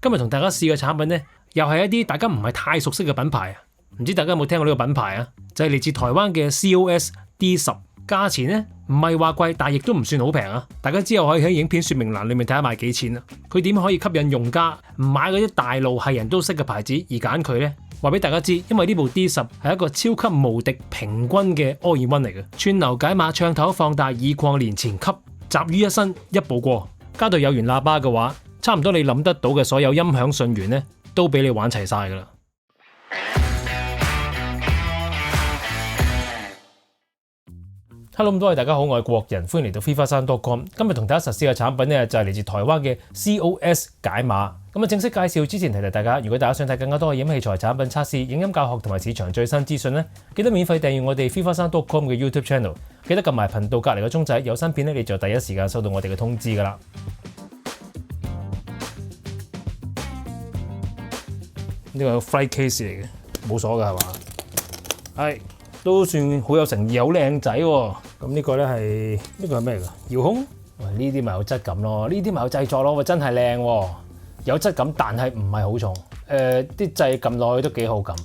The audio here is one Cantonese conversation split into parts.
今日同大家試嘅產品呢，又係一啲大家唔係太熟悉嘅品牌啊。唔知大家有冇聽過呢個品牌啊？就係嚟自台灣嘅 COS D10，價錢呢唔係話貴，但係亦都唔算好平啊。大家之後可以喺影片說明欄裏面睇下賣幾錢啊。佢點可以吸引用家唔買嗰啲大路係人都識嘅牌子而揀佢呢？話俾大家知，因為呢部 D10係一個超級無敵平均嘅 All-in-One 嚟嘅，串流解碼、唱頭放大、耳礦連前級，集於一身，一步過。加到有源喇叭嘅話，差唔多你諗得到嘅所有音響訊源呢，都俾你玩齊晒噶啦。Hello， 咁多位大家好，我係國人，歡迎嚟到 FIFA3.com。今日同大家實施嘅產品呢，就係嚟自台灣嘅 COS 解碼。咁正式介紹之前提提大家，如果大家想睇更加多嘅影器材產品測試、影音教學同埋市場最新資訊呢，記得免費訂閱我哋 FIFA3.com 嘅 YouTube Channel， 記得撳埋頻道隔離嘅鐘仔，有新片呢，你就第一時間收到我哋嘅通知噶啦。呢個係個 flight case 嚟嘅，冇鎖㗎係嘛？係。都算好有誠意，好靚仔喎。咁呢個咧係呢個係咩㗎？遙控？喂，呢啲咪有質感咯，呢啲咪有製作咯。喂，真係靚喎，有質感，但係唔係好重。啲掣撳落去都幾好撳，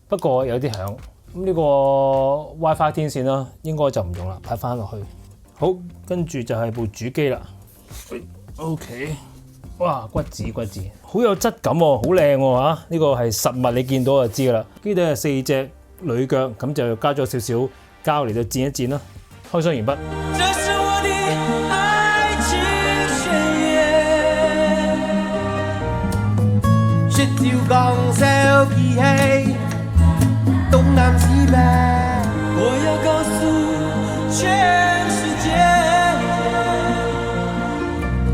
不過有啲響。咁呢個 WiFi 天線啦，應該就唔用啦，擺翻落去。好，跟住就係部主機啦。OK， 哇，骨子，好有質感喎，好靚喎嚇。呢個係實物，你見到就知㗎啦。機底係4隻鋁腳，咁就加咗少少膠嚟到剪一剪啦。開箱完畢。這是我的愛情宣言，説條江山幾黑，東南西北，我要告訴全世界，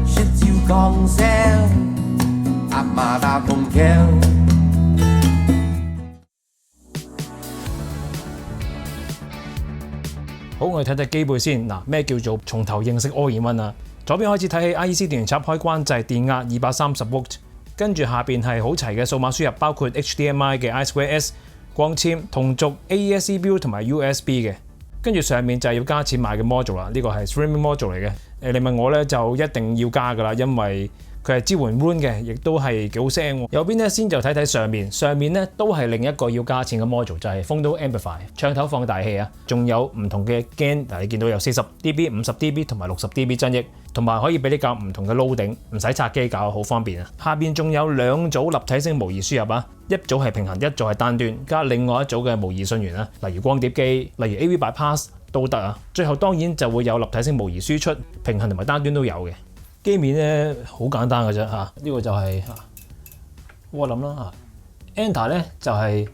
説條江山阿媽打風橋。好，我哋睇睇機背先。嗱，咩叫做從頭認識 All-in-One 啊？左邊開始睇起 IEC 電源插開關掣，電壓230V，跟住下邊係好齊嘅數碼輸入，包括 HDMI 嘅 I2S 光纖、同軸 AES EBU 同埋 USB 嘅。跟住上面就係要加錢買嘅 module 啦，呢個係 streaming module 嚟嘅。你問我咧就一定要加噶啦，因為佢係支援 Roon 嘅，亦都係幾好聲。右邊咧先就睇睇上面咧都係另一個要加錢嘅 module， 就係 Phono Amplify 唱頭放大器啊，仲有唔同嘅 gain， 嗱你見到有 40dB、50dB 同埋 60dB 增益，同埋可以俾你較唔同嘅 loading， 唔使拆機搞，好方便啊。下邊仲有兩組立體聲模擬輸入啊，一組係平衡，一組係單端，加另外一組嘅模擬訊源啊，例如光碟機，例如 AV Bypass 都得啊。最後當然就會有立體聲模擬輸出，平衡同埋單端都有嘅。機面咧好簡單嘅啫嚇，呢個就係我諗啦嚇。Enter 咧就係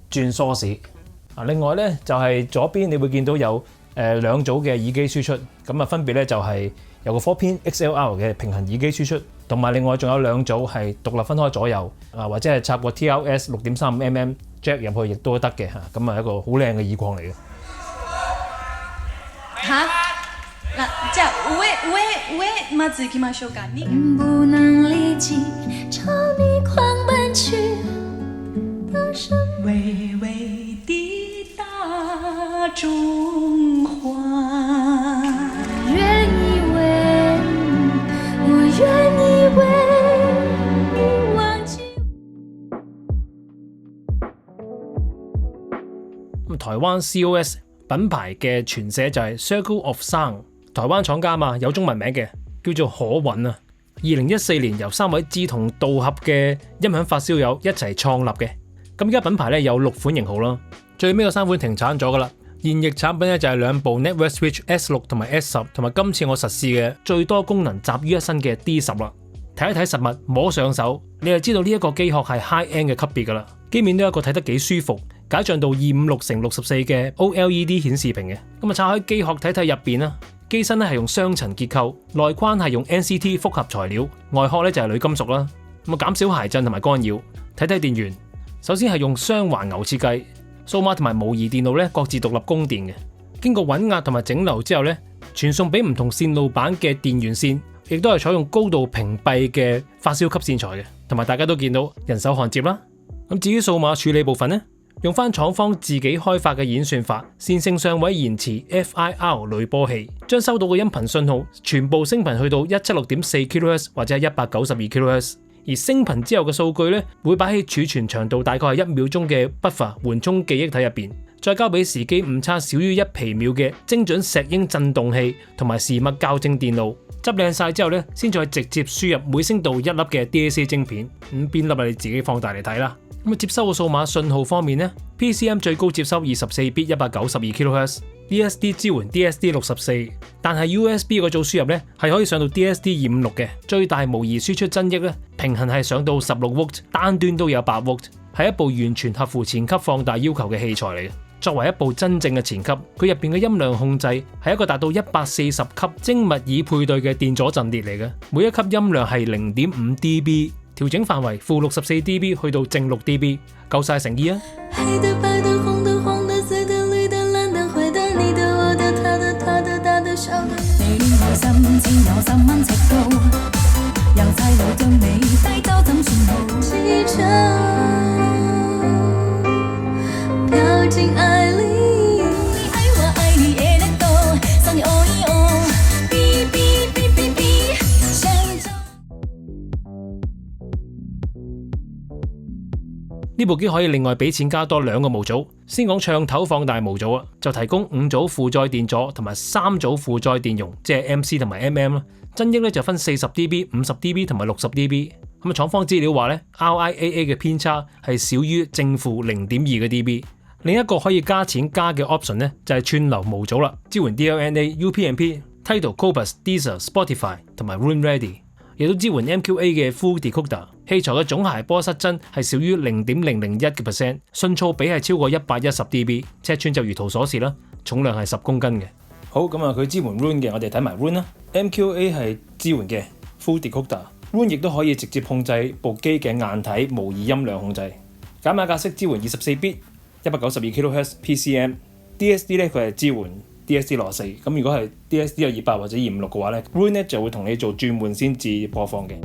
轉 source，另外咧就係左邊你會見到有兩組嘅耳機輸出，咁啊分別咧就係有個 4pin XLR 嘅平衡耳機輸出，同埋另外仲有兩組係獨立分開左右啊，或者係插個 TRS 6.35mm jack 入去亦都得嘅嚇，咁啊一個好靚嘅耳礦嚟嘅。嚇？じゃあ上まず行きましょうか。不能立即朝你狂奔去的生微微的大中華。願以為我願以為你忘記。咁台灣 COS 品牌嘅全寫就係 Circle of Sound。台灣廠家嘛，有中文名嘅，叫做可韻啊。2014年由3位志同道合嘅音響發燒友一齊創立嘅。咁而家品牌咧有6款型號啦，最尾個3款停產咗噶啦。現役產品咧就係2部 Network Switch S6 同埋 S10，同埋今次我實試嘅最多功能集於一身嘅 D10啦。睇一睇實物，摸上手，你就知道呢一個機殼係 high end 嘅級別噶啦。機面都有一個睇得幾舒服，解像度256×64嘅 OLED 顯示屏嘅。咁啊，拆開機殼睇睇入邊啦。機身咧係用雙層結構，內框係用 NCT 複合材料，外殼咧就係鋁金屬啦。咁啊，減少諧震同埋干擾。睇睇電源，首先係用雙環牛設計，數碼同埋模擬電路咧各自獨立供電嘅。經過穩壓同埋整流之後咧，傳送俾唔同線路板嘅電源線，亦都係採用高度屏蔽嘅發燒級線材嘅，同埋大家都見到人手焊接啦。咁至於數碼處理部分咧，用翻廠方自己開發嘅演算法，線性上位延遲 FIR 濾波器，將收到嘅音頻信號全部升頻去到176.4 kHz 或者係192 kHz，而升頻之後嘅數據咧，會擺喺儲存長度大概係1秒鐘嘅 buffer 緩衝記憶體入邊，再交俾時機誤差少於1皮秒嘅精準石英振動器同埋時脈校正電路。執靚晒之後咧，先再直接輸入每聲道1粒嘅 DAC 晶片。邊粒你自己放大嚟睇啦。接收嘅數碼信號方面呢， PCM 最高接收24 bit 192 kHz，DSD 支援 DSD 64，但係 USB 嗰組輸入咧係可以上到 DSD 256嘅。最大模擬輸出增益咧，平衡係上到16V，單端都有8V，係一部完全合乎前級放大要求嘅器材嚟嘅。作為一部真正嘅前級，佢入邊嘅音量控制係一個達到140級精密已配對嘅電阻陣列嚟嘅，每一級音量係 0.5 dB， 調整範圍負64 dB 去到正6 dB， 夠晒誠意啊！黑的白的紅的黃的紫的綠的藍的灰的你的我的他的他的大的小的，你戀愛心似有10蚊尺高，由細路將你帶走怎算好？機場飄進愛裡，你愛我愛你也得多，想你哦一哦，嗶嗶嗶嗶嗶，想走。呢部機可以另外俾錢加多2個模組。先講暢頭放大模組啊，就提供5組負載電阻同埋3組負載電容，即係 MC 同埋 MM 啦。增益咧就分40 dB、50 dB 同埋60 dB。咁廠方資料話咧 ，RIAA 嘅偏差係少於正負0.2個 dB。另一個可以加錢加嘅 option 咧就係串流模組啦，支援 DLNA、UPnP、Tidal、Qobuz、Deezer、Spotify 同埋 Roon Ready， 亦都支援 MQA 嘅 Full Decoder。器材嘅總諧波失真係少於 0.001%， 信噪比係超過110 dB， 尺寸就如圖所示啦，重量係10公斤嘅。好，咁佢支援 Roon 嘅，我哋睇埋 Roon 啦。MQA 係支援嘅 Full Decoder，Roon 亦都可以直接控制部機嘅硬體模擬音量控制。解碼格式支援24 bit 192 kHz PCM，DSD 咧佢係支援 DSD 64，咁如果係 DSD 有200或者256嘅話咧 ，Roon 咧就會同你做轉換先至播放嘅。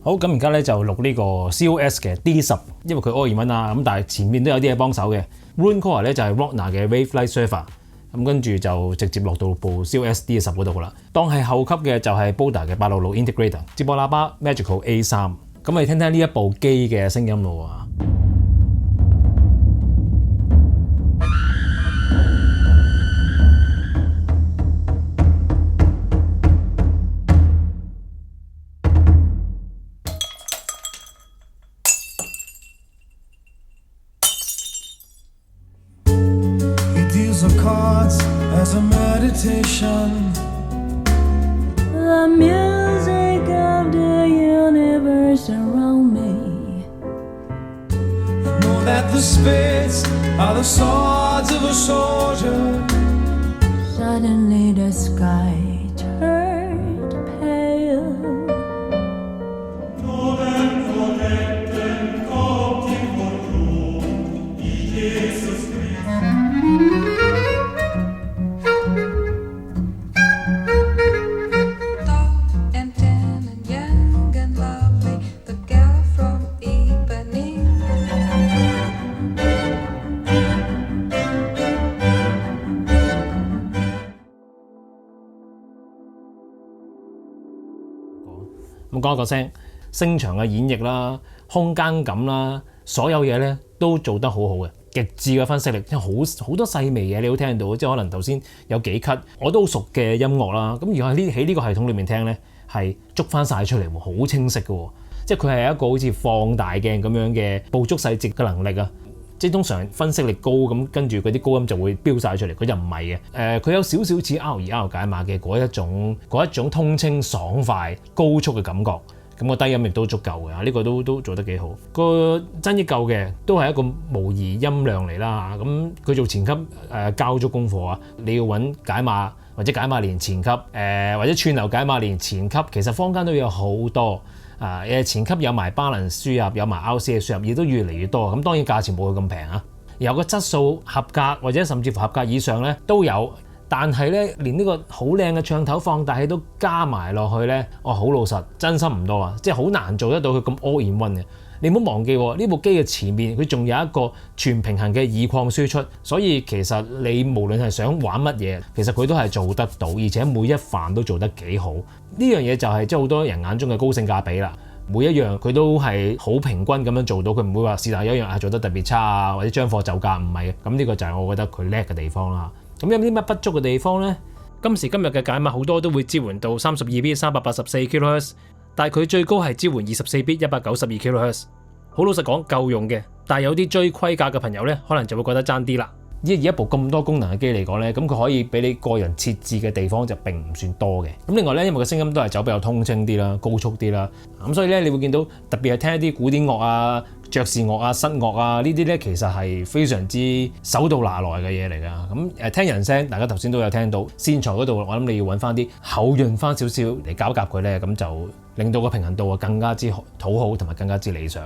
好，咁而家咧就錄呢個 COS 嘅 D10， 因為佢 all-in-one 啊，咁但係前面都有啲嘢幫手嘅。Roon Core 咧就係 Rotna 嘅 Wavelight Server， 咁跟住就直接落到部 COS D10 嗰度啦。當係後級嘅就係 Boda 嘅866 Integrator， 接駁喇叭 Magical A3。咁我哋聽聽呢一部機嘅聲音咯喎。As a meditation, the music of the universe around me. I know that the spits are the swords of a soldier. Suddenly the sky turned pale.咁講一個聲場嘅演繹啦、空間感啦，所有嘢咧都做得好好嘅，極致嘅分析力，好多細微嘢你都聽到，即係可能頭先有幾咳，我都好熟嘅音樂啦。咁如果喺呢個系統裏面聽咧，係捉翻晒出嚟喎，好清晰嘅喎，即係佢係一個好似放大鏡咁樣嘅捕捉細節嘅能力啊！即係通常分析力高咁，跟住嗰啲高音就會飆晒出嚟，佢就唔係嘅。佢有少少似 R2R 解碼嘅嗰一種通清爽快高速嘅感覺，咁個低音亦都足夠嘅，呢個都做得幾好。個真益夠嘅都係一個模擬音量嚟啦，咁佢做前級交足功課啊，你要揾解碼或者解碼連前級或者串流解碼連前級，其實坊間都有好多。前級有埋 balance 輸入，有埋 RCA 輸入，亦都越嚟越多。咁當然價錢冇佢咁平啊。有個質素合格或者甚至乎合格以上咧都有，但係咧連呢個好靚嘅唱頭放大器都加埋落去咧，好老實，真心唔多啊，即係好難做得到佢咁 all in one 嘅。你唔好忘記呢部機嘅前面佢仲有一個全平衡嘅耳擴輸出，所以其實你無論係想玩乜嘢，其實佢都係做得到，而且每一範都做得幾好。呢樣嘢就係即係好多人眼中嘅高性價比啦。每一樣佢都係好平均咁樣做到，佢唔會話是但有一樣係做得特別差啊，或者將貨就價，唔係。咁呢個就係我覺得佢叻嘅地方啦。咁有啲乜不足嘅地方呢？今時今日嘅解碼好多都會支援到32bit 384 kHz。但係佢最高係支援24bit 192 kHz， 好老實講夠用嘅。但係有啲追規格嘅朋友咧，可能就會覺得爭啲啦。以一部咁多功能嘅機嚟講咧，咁佢可以俾你個人設置嘅地方就並唔算多嘅。咁另外咧，因為個聲音都係走比較通清啲啦，高速啲啦，咁所以咧你會見到特別係聽一啲古典樂啊、爵士樂啊、新樂啊呢啲咧，其實係非常之手到拿來嘅嘢嚟㗎。咁聽人聲，大家頭先都有聽到線材嗰度，我諗你要揾翻啲厚潤翻少少嚟搞夾佢咧，咁就令到個平衡度啊更加之討好同埋更加之理想。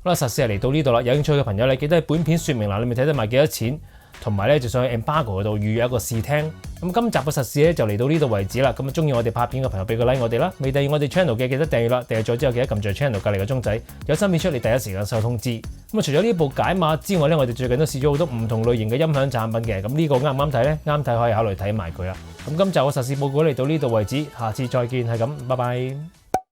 好啦，實試係嚟到呢度啦，有興趣嘅朋友你記得喺本片說明欄裏面睇得賣幾多錢，同埋咧就上去 Embargo 嗰度預約一個試聽。咁今集嘅實試咧就嚟到呢度為止啦。咁中意我哋拍片嘅朋友俾個 like 我哋啦，未訂閱我哋 channel 嘅記得訂閱啦，訂閱咗之後記得撳住 channel 隔離個鐘仔，有新片出嚟第一時間收通知。咁除咗呢部解碼之外咧，我哋最近都試咗好多唔同類型嘅音響產品嘅。咁呢個啱唔啱睇咧？啱睇可以考慮睇埋佢啦。咁今集嘅實試報告嚟到呢度為止，下次再見，係咁，拜拜。